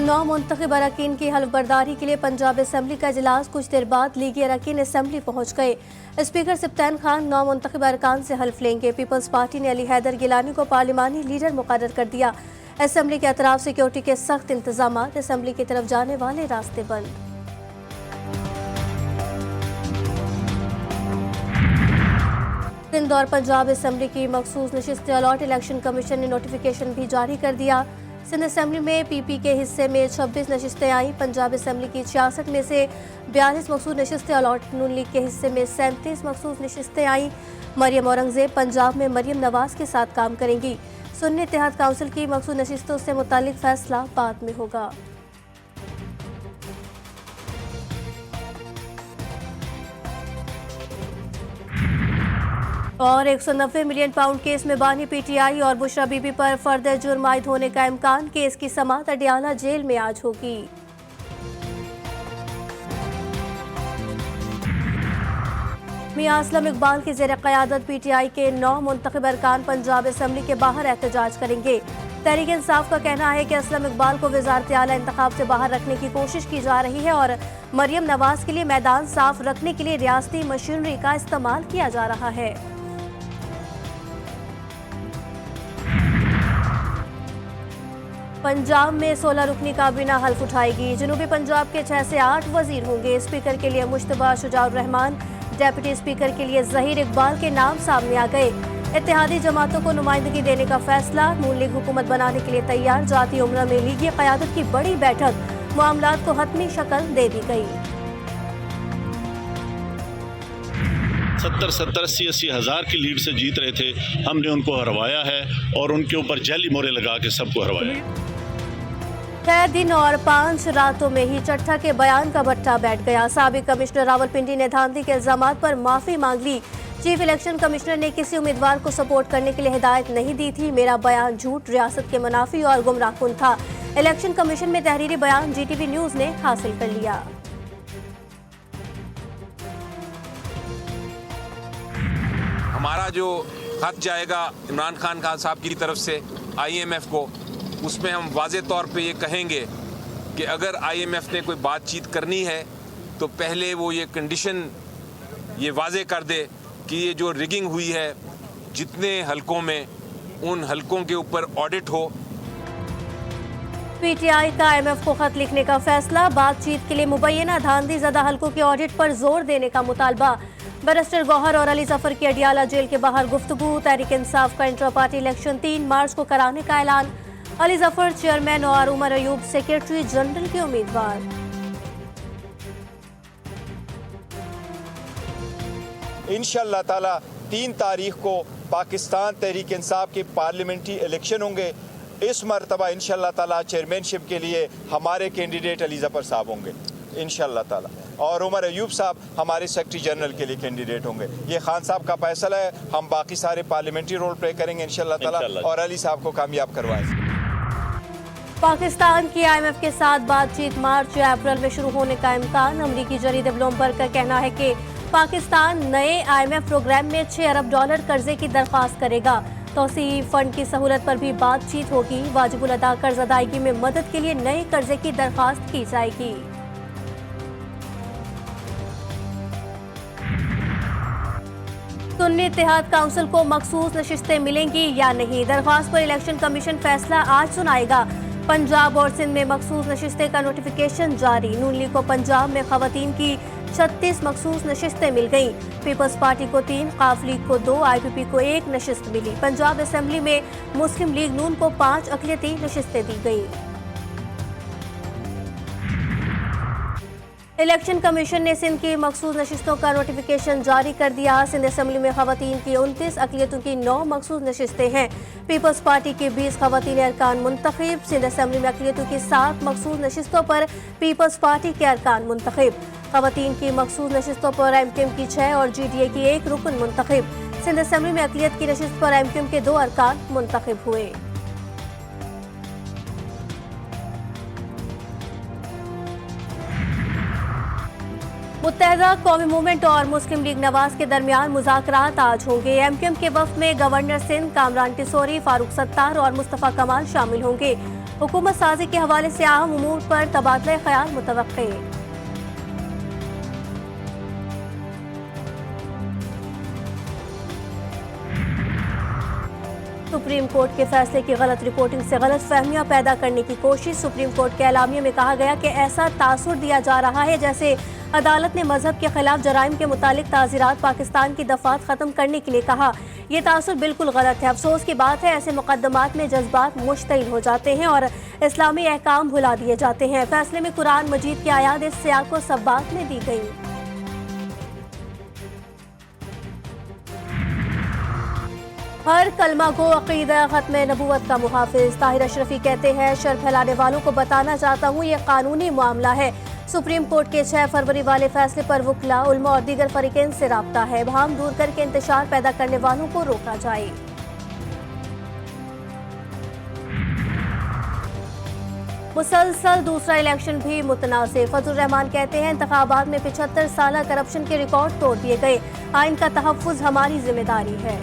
9 मुंतखब अरकान की हल्फबर्दारी के लिए पंजाब असम्बली का इजलास। कुछ देर बाद लीगी अरकान असम्बली पहुँच गए। स्पीकर सप्तान खान 9 मुंतखब अरकान से हल्फ लेंगे। पीपल्स पार्टी ने अली हैदर गिलानी को पार्लिमानी लीडर मुकर्रर कर दिया। असम्बली के अतराफ सिक्योरिटी के सख्त इंतजाम। असम्बली की तरफ जाने वाले रास्ते बंद। सिंध और पंजाब असम्बली की मखसूस नशिस्तें अलॉट। इलेक्शन कमीशन ने नोटिफिकेशन भी जारी कर दिया। सिंध असम्बली में पीपी के हिस्से में 26 नशिस्तें आई। पंजाब असम्बली की 66 में से 42 मखसूस नशिस्तें अलॉट। नून लीग के हिस्से में 37 मखसूस नशिस्तें आई। मरियम औरंगजेब पंजाब में मरियम नवाज के साथ काम करेंगी। सुन्नी इत्तेहाद काउंसिल की मखसूस नशिस्तों से मुतालिक फैसला बाद में होगा। और 190 मिलियन पाउंड केस में बानी पीटीआई और बुशरा बीबी पर फर्दर जुर्म आयद होने का इम्कान। केस की समाअत अडियाला जेल में आज होगी। मियां असलम इकबाल की ज़ेर क़यादत पीटीआई के 9 मुंतखब अरकान पंजाब असम्बली के बाहर एहतजाज करेंगे। तहरीक इंसाफ का कहना है कि असलम इकबाल को वज़ारत आला इंतखाब से बाहर रखने की कोशिश की जा रही है और मरियम नवाज के लिए मैदान साफ रखने के लिए रियासती मशीनरी का इस्तेमाल किया जा रहा है। पंजाब में 16 रुकनी काबीना हल्फ उठाएगी। जनूबी पंजाब के 6 से 8 वजीर होंगे। स्पीकर के लिए मुश्तबा शुजाउर रहमान, डेप्यूटी स्पीकर के लिए ज़हीर इकबाल के नाम सामने आ गए। इत्तेहादी जमातों को नुमाइंदगी देने का फैसला। नून लीग हुकूमत बनाने के लिए तैयार। जाती उम्रा में लीगी क़यादत की बड़ी बैठक। मामलात को हतमी शक्ल दे दी गई। 70-80 हज़ार की लीड से जीत रहे थे। हमने उनको हरवाया है और उनके ऊपर जाली मोहरे लगा के सबको हरवाया। 6 दिन और 5 रातों में ही चट्ठा के बयान का भट्टा बैठ गया। साबिक कमिश्नर रावलपिंडी ने धांधली के इल्जामात पर माफी मांग ली। चीफ इलेक्शन कमिश्नर ने किसी उम्मीदवार को सपोर्ट करने के लिए हिदायत नहीं दी थी। मेरा बयान झूठ, रियासत के मुनाफी और गुमराहकुन था। इलेक्शन कमीशन में तहरीरी बयान जीटीवी न्यूज ने हासिल कर लिया। हमारा जो खत जाएगा इमरान खान साहब की तरफ से IMF को, उसमें हम वाज़े तौर पे ये कहेंगे कि अगर IMF ने कोई बातचीत करनी है तो पहले वो ये कंडीशन ये वाज़े कर दे कि ये जो रिगिंग हुई है जितने हलकों में, उन हलकों के ऊपर ऑडिट हो। पीटीआई का IMF को खत लिखने का फैसला। बातचीत के लिए मुबैना धांधली ज़दा हलकों के ऑडिट पर जोर देने का मुतालबा। बैरिस्टर गौहर और अली जफर की अडियाला जेल के बाहर गुफ्तगू। तहरीक इंसाफ का इंट्रा पार्टी इलेक्शन 3 मार्च को कराने का ऐलान। अली जफर चेयरमैन और उमर अयूब सेक्रेटरी जनरल के उम्मीदवार। इंशाअल्लाह ताला 3 तारीख को पाकिस्तान तहरीक इंसाफ के पार्लियामेंट्री इलेक्शन होंगे। इस मरतबा इंशाअल्लाह ताला चेयरमैनशिप के लिए हमारे कैंडिडेट अली जफर साहब होंगे इंशाअल्लाह ताला, और उमर अयूब साहब हमारे सेक्रेटरी जनरल के लिए कैंडिडेट होंगे। ये खान साहब का फैसला है। हम बाकी सारे पार्लियामेंट्री रोल प्ले करेंगे इंशाअल्लाह ताला और अली साहब को कामयाब करवाएंगे। पाकिस्तान की IMF के साथ बातचीत मार्च या अप्रैल में शुरू होने का इम्कान। अमरीकी जरीदे ब्लूमबर्ग का कहना है कि पाकिस्तान नए IMF प्रोग्राम में $6 अरब कर्जे की दरख्वास्त करेगा। तौसीई फंड की सहूलत पर भी बातचीत होगी। वाजिबुल अदा कर्ज अदायगी में मदद के लिए नए कर्जे की दरख्वास्त की जाएगी। सुन्नी इत्तेहाद काउंसिल को मखसूस नशिस्तें मिलेंगी या नहीं, दरख्वास्त पर इलेक्शन कमीशन फैसला आज सुनाएगा। पंजाब और सिंध में मखसूस नशिस्तें का नोटिफिकेशन जारी। नून लीग को पंजाब में खवातीन की 36 मखसूस नशिस्तें मिल गईं। पीपल्स पार्टी को 3, काफ लीग को 2, IPP को 1 नशिस्त मिली। पंजाब असम्बली में मुस्लिम लीग नून को 5 अक़लियती नशिस्तें दी गईं। इलेक्शन कमीशन ने सिंध की मखसूस नशिस्तों का नोटिफिकेशन जारी कर दिया। सिंध असम्बली में खवातीन की 29, अक़लियतों की 9 मखसूस नशिस्तें हैं। पीपल्स पार्टी के 20 खवातीन अरकान मुंतखब। सिंध असम्बली में अक़लियतों की 7 मखसूस नशिस्तों पर पीपल्स पार्टी के अरकान मुंतखब। खवातीन की मखसूस नशिस्तों पर MKM की 6 और GDA की 1 रुकन मुंतखब। सिंध असम्बली में अक़लियत की नशिस्त पर MKM के 2 अरकान मुंतखब हुए। मुत्तहदा कौमी मूवमेंट और मुस्लिम लीग नवाज के दरमियान मुज़ाकरात आज होंगे। MKM के वफ़द में गवर्नर सिंध कामरान टिसोरी, फारूक सत्तार और मुस्तफ़ा कमाल शामिल होंगे। हुकूमत साजी के हवाले से अहम उमूर पर तबादला ख्याल मुतवक्के। सुप्रीम कोर्ट के फैसले की गलत रिपोर्टिंग से गलत फहमियां पैदा करने की कोशिश। सुप्रीम कोर्ट के एलामिया में कहा गया कि ऐसा तासुर दिया जा रहा है जैसे अदालत ने मजहब के खिलाफ जराइम के मुतालिक ताज़ीरात पाकिस्तान की दफात खत्म करने के लिए कहा। ये तासुर बिल्कुल गलत है। अफसोस की बात है ऐसे मुकदमात में जज्बात मुश्तइल हो जाते हैं और इस्लामी अहकाम भुला दिए जाते हैं। फैसले में कुरान मजीद की आयात इस सियाक को सब्बात में दी गई। हर कलमा को अकीदा खत्म नबूवत का मुहाफिज। ताहिर अशरफी कहते हैं शर फैलाने वालों को बताना चाहता हूँ ये कानूनी मामला है। सुप्रीम कोर्ट के 6 फरवरी वाले फैसले पर वकला, उलमा और दीगर फरीकैन से राब्ता है। भाम दूर करके इंतशार पैदा करने वालों को रोका जाए। मुसलसल दूसरा इलेक्शन भी मुतनाज़िर। फजलुर रहमान कहते हैं इंतखाबात में 75 साल करप्शन के रिकॉर्ड तोड़ दिए गए। आइन का तहफ़्फ़ुज़ हमारी जिम्मेदारी है।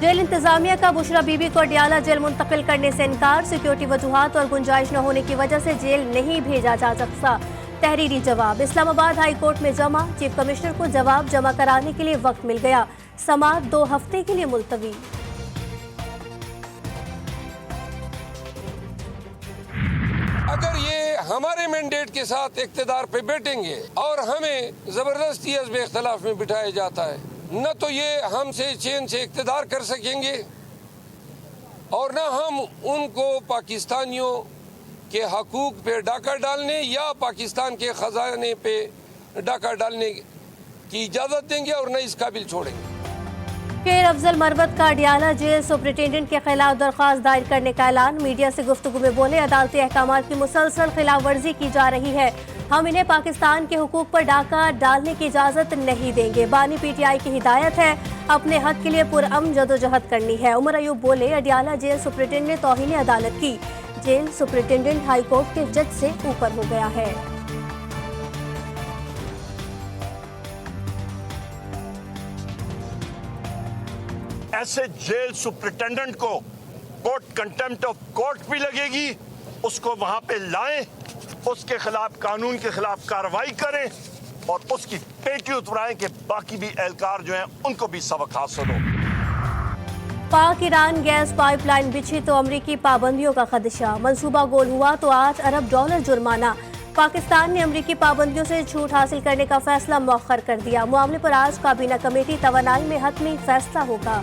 जेल इंतजामिया का बुशरा बीबी को अडियाला जेल मुंतकिल करने से इनकार। सिक्योरिटी वजूहात और गुंजाइश न होने की वजह से जेल नहीं भेजा जा सकता। तहरीरी जवाब इस्लामाबाद हाई कोर्ट में जमा। चीफ कमिश्नर को जवाब जमा कराने के लिए वक्त मिल गया। समाअत 2 हफ्ते के लिए मुलतवी। अगर ये हमारे मैंडेट के साथ इख्तिदार पे बैठेंगे और हमें जबरदस्ती हज़्ब इख्तिलाफ में बिठाया जाता है, न तो ये हमसे चैन से इख्तिदार कर सकेंगे और न हम उनको पाकिस्तानियों के हकूक पे डाका डालने या पाकिस्तान के खजाने पे डाका डालने की इजाज़त देंगे और न इस काबिल छोड़ेंगे। शेर अफजल मरवत का अडियाला जेल सुपरिटेंडेंट के खिलाफ दरख्वास्त दायर करने का ऐलान। मीडिया से गुफ्तगू में बोले अदालती अहकामात की मुसलसल खिलाफ वर्जी की जा रही है। हम इन्हें पाकिस्तान के हुकूक पर डाका डालने की इजाजत नहीं देंगे। बानी पीटीआई की हिदायत है अपने हक के लिए पुरअमन जदोजहद करनी है। उमर अयूब बोले अडियाला जेल सुपरिटेंडेंट ने तौहीन अदालत की। जेल सुपरिटेंडेंट हाई कोर्ट के जज से ऊपर हो गया है। ऐसे जेल सुपरिटेंडेंट को कोर्ट कंटेम्प्ट ऑफ कोर्ट भी लगेगी। उसको वहां पे लाएं, उसके खिलाफ कानून के खिलाफ कार्रवाई करें और उसकी पेटी उतराएं कि बाकी भी एहलकार जो हैं उनको भी सबक हासिल हो। पाक ईरान गैस पाइपलाइन बिछी तो अमरीकी पाबंदियों का खदशा। मंसूबा गोल हुआ तो $8 अरब जुर्माना। पाकिस्तान ने अमरीकी पाबंदियों से छूट हासिल करने का फैसला मौखर कर दिया। मामले पर आज काबीना कमेटी तवानाई में हतमी फैसला होगा।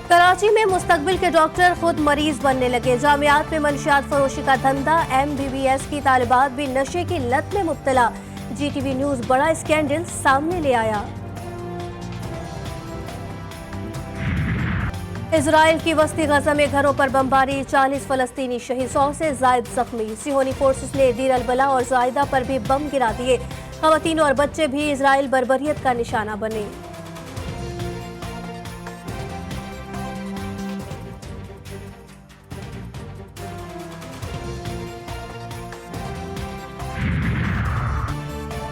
कराची में मुस्तकबिल के डॉक्टर खुद मरीज बनने लगे। जामियात में मंशियात फरोशी का धंधा। MBBS की तालिबात भी नशे की लत में मुब्तला। GTV न्यूज बड़ा स्कैंडल सामने ले आया। इजराइल की वस्ती गजा में घरों पर बमबारी। 40 फलस्तीनी शहीद, 100 से जायद जख्मी। सिहोनी फोर्सेस ने दीर अल-बला और जायदा पर भी बम गिरा दिए। खवातीन और बच्चे भी इजराइल बर्बरियत का निशाना बने।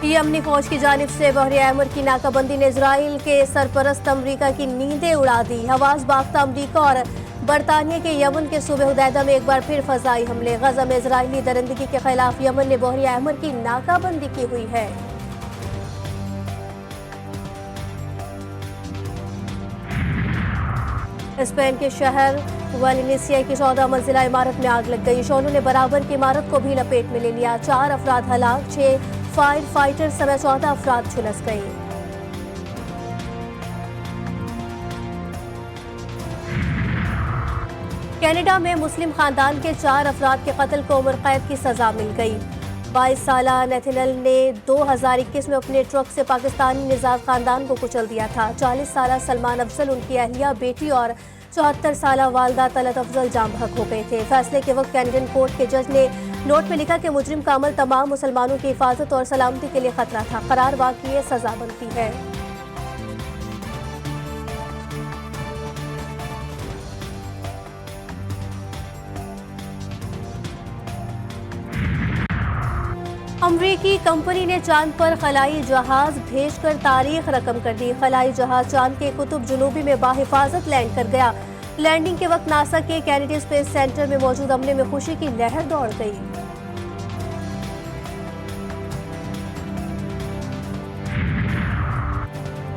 यमनी फौज की जानिब से बहरे अहमर की नाकाबंदी ने इजराइल के सरपरस्त अमरीका की नींदें उड़ा दी। हवास बाख्ता अमरीका और बरतानिया के यमन के सूबे हुदैदा में एक बार फिर फजाई हमले। गजा में इजरायली दरिंदगी के खिलाफ यमन ने बहरे अहमर की नाकाबंदी की हुई है। स्पेन के शहर वालेंसिया की 14 मंजिला इमारत में आग लग गई। शोलों ने बराबर की इमारत को भी लपेट में ले लिया। 4 अफराद हलाक, 6 फायर फाइटर समेत 14 अफराद झुलस गए। कनाडा में मुस्लिम खानदान के 4 अफराद के कत्ल को उम्र कैद की सजा मिल गई। 22 साल नेथनल ने 2021 में अपने ट्रक से पाकिस्तानी निजात खानदान को कुचल दिया था। 40 साल सलमान अफजल, उनकी अहलिया, बेटी और 74 साल वालदा तलत अफजल जाम बहक हो गए थे। फैसले के वक्त कैनेडियन कोर्ट के जज ने नोट में लिखा कि मुजरिम का अमल तमाम मुसलमानों की हिफाजत और सलामती के लिए खतरा था। करार वाक़ई सजा बनती है। अमरीकी कंपनी ने चांद पर खलाई जहाज भेजकर तारीख रकम कर दी। खलाई जहाज चांद के कुतुब जुनूबी में बाहिफाजत लैंड कर गया। लैंडिंग के वक्त नासा के कैनेडी स्पेस सेंटर में मौजूद अमले में खुशी की लहर दौड़ गई।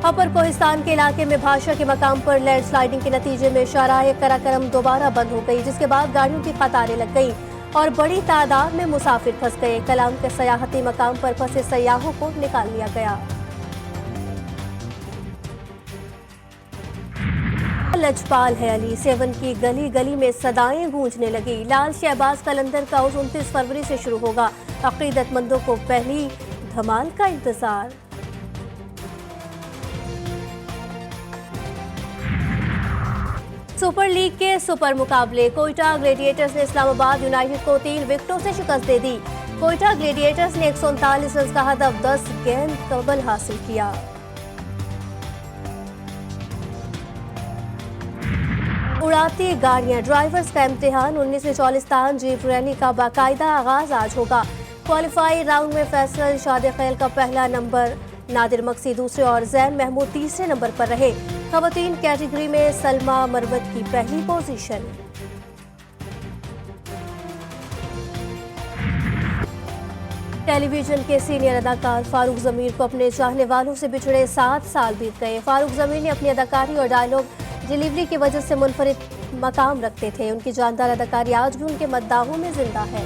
अपर कोहिस्तान के इलाके में भाषा के मकाम पर लैंडस्लाइडिंग के नतीजे में शाहराह कराकरम दोबारा बंद हो गई, जिसके बाद गाड़ियों की कतारें लग गई और बड़ी तादाद में मुसाफिर फंस गए। कलाम के सयाहती मकाम पर फंसे सयाहों को निकाल लिया गया। लजपाल है अली, सेवन की गली गली में सदाएं गूंजने लगी। लाल शहबाज कलंदर का उस 29 फरवरी से शुरू होगा। अकीदतमंदों को पहली धमाल का इंतजार। सुपर लीग के सुपर मुकाबले कोयटा ग्लेडिएटर्स ने इस्लामाबाद यूनाइटेड को 3 विकेटों से शिकस्त दे दी। कोयटा ग्लेडिएटर्स ने 139 रन का हदफ 10 गेंद कबल हासिल किया। उड़ाती गाड़ियां, ड्राइवर्स का इम्तिहान। 19वीं चौलिस्तान जीप रैली का बाकायदा आगाज आज होगा। क्वालिफाई राउंड में फैसल शाद खैल का पहला नंबर, नादिर मक्सी दूसरे और जैन महमूद तीसरे नंबर पर रहे। खवातीन कैटेगरी में सलमा मरवत की पहली पोजीशन। टेलीविजन के सीनियर अदाकार फारूक ज़मीर को अपने चाहने वालों से बिछड़े 7 साल बीत गए। फारूक ज़मीर ने अपनी अदाकारी और डायलॉग डिलीवरी की वजह से मुनफरिद मकाम रखते थे। उनकी जानदार अदाकारी आज भी उनके मद्दाहों में जिंदा है।